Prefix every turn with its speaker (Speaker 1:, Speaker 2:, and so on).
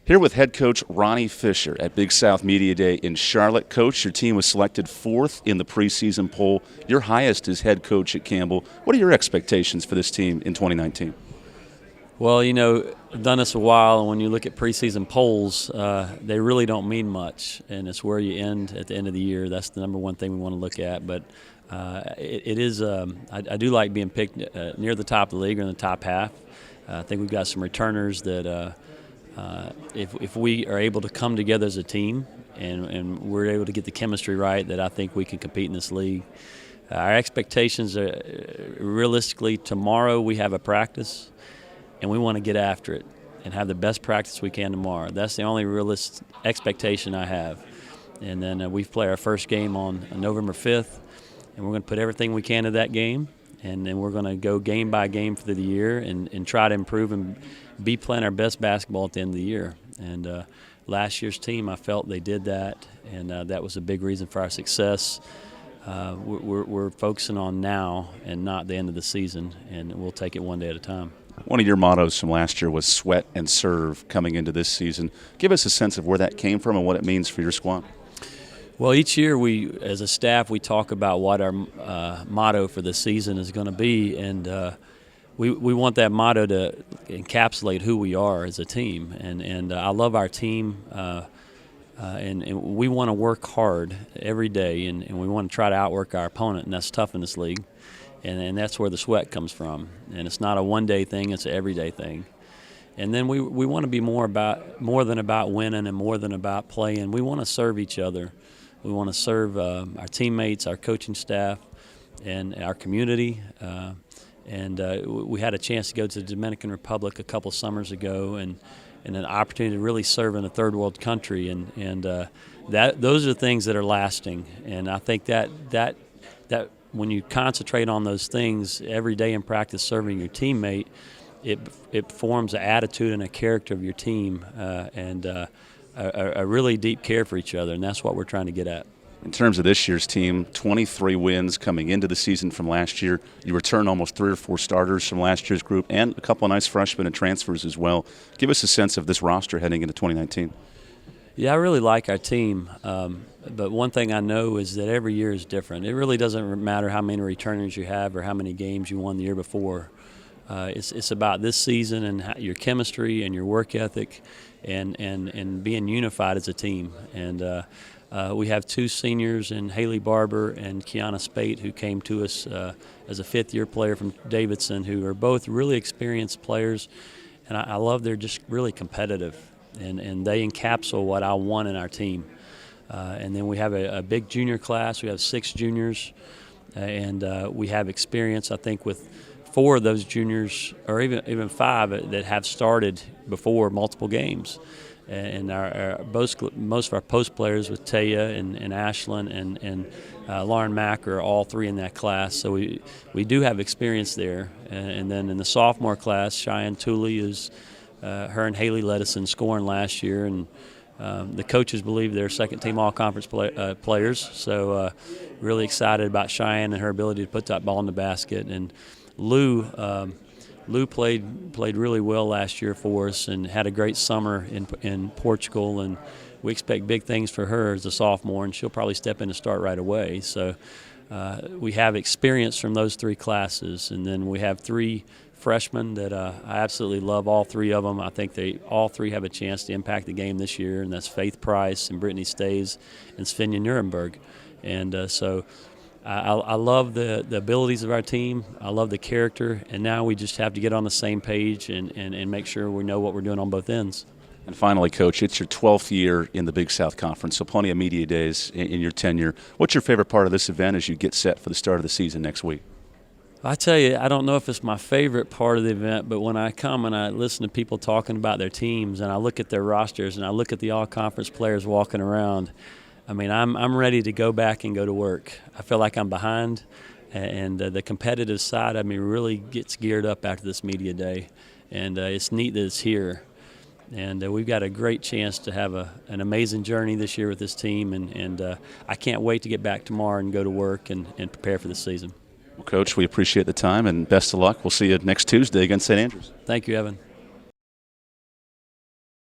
Speaker 1: Here with head coach Ronny Fisher at Big South Media Day in Charlotte. Coach, your team was selected 4th in the preseason poll, your highest as head coach at Campbell. What are your expectations for this team in 2019?
Speaker 2: Well, you know, I've done this a while, and when you look at preseason polls, they really don't mean much, and it's where you end at the end of the year. That's the number one thing we want to look at. But it is, I do like being picked near the top of the league or in the top half. I think we've got some returners that if we are able to come together as a team and we're able to get the chemistry right, that I think we can compete in this league. Our expectations are realistically tomorrow we have a practice, and we want to get after it and have the best practice we can tomorrow. That's the only realistic expectation I have. And then we play our first game on November 5th, and we're going to put everything we can into that game, and then we're going to go game by game for the year and try to improve and be playing our best basketball at the end of the year. And last year's team, I felt they did that, and that was a big reason for our success. We're focusing on now and not the end of the season, and we'll take it one day at a time.
Speaker 1: One of your mottos from last year was sweat and serve coming into this season. Give us a sense of where that came from and what it means for your squad.
Speaker 2: Well, each year we, as a staff, we talk about what our motto for the season is going to be, and we want that motto to encapsulate who we are as a team. And I love our team, and we want to work hard every day, and we want to try to outwork our opponent, and that's tough in this league. And that's where the sweat comes from. And it's not a one-day thing; it's an everyday thing. And then we want to be more than about winning and more than about playing. We want to serve each other. We want to serve our teammates, our coaching staff, and our community. We had a chance to go to the Dominican Republic a couple summers ago, and an opportunity to really serve in a third world country. And those are things that are lasting. And I think that when you concentrate on those things every day in practice, serving your teammate, it forms an attitude and a character of your team, and a really deep care for each other, and that's what we're trying to get at.
Speaker 1: In terms of this year's team, 23 wins coming into the season from last year. You return almost 3 or 4 starters from last year's group and a couple of nice freshmen and transfers as well. Give us a sense of this roster heading into 2019.
Speaker 2: Yeah, I really like our team, but one thing I know is that every year is different. It really doesn't matter how many returners you have or how many games you won the year before. It's about this season and your chemistry and your work ethic and being unified as a team. And we have 2 seniors in Haley Barber and Kiana Spate who came to us as a 5th-year player from Davidson, who are both really experienced players. And I love they're just really competitive, and they encapsulate what I want in our team. And then we have a big junior class. We have 6 juniors, and we have experience, I think, with 4 of those juniors, or even 5 that have started before multiple games. And most of our post players with Taya and Ashlyn and Lauren Mack are all 3 in that class. So we do have experience there. And then in the sophomore class, Cheyenne Tooley her and Haley led us in scoring last year, and the coaches believe they're second-team all-conference players. So really excited about Cheyenne and her ability to put that ball in the basket. And Lou played really well last year for us and had a great summer in Portugal, and we expect big things for her as a sophomore, and she'll probably step in and start right away. So we have experience from those 3 classes, and then we have 3 freshmen that I absolutely love, all 3 of them. I think all 3 have a chance to impact the game this year, and that's Faith Price and Brittany Stays and Svenja Nuremberg. And so I love the abilities of our team. I love the character, and now we just have to get on the same page and make sure we know what we're doing on both ends.
Speaker 1: And finally, Coach, it's your 12th year in the Big South Conference, so plenty of media days in your tenure. What's your favorite part of this event as you get set for the start of the season next week?
Speaker 2: I tell you, I don't know if it's my favorite part of the event, but when I come and I listen to people talking about their teams and I look at their rosters and I look at the all-conference players walking around, I mean, I'm ready to go back and go to work. I feel like I'm behind, and the competitive side of me really gets geared up after this media day, and it's neat that it's here. And we've got a great chance to have an amazing journey this year with this team, and I can't wait to get back tomorrow and go to work and prepare for the season.
Speaker 1: Well, Coach, we appreciate the time, and best of luck. We'll see you next Tuesday against St. Andrews.
Speaker 2: Thank you, Evan.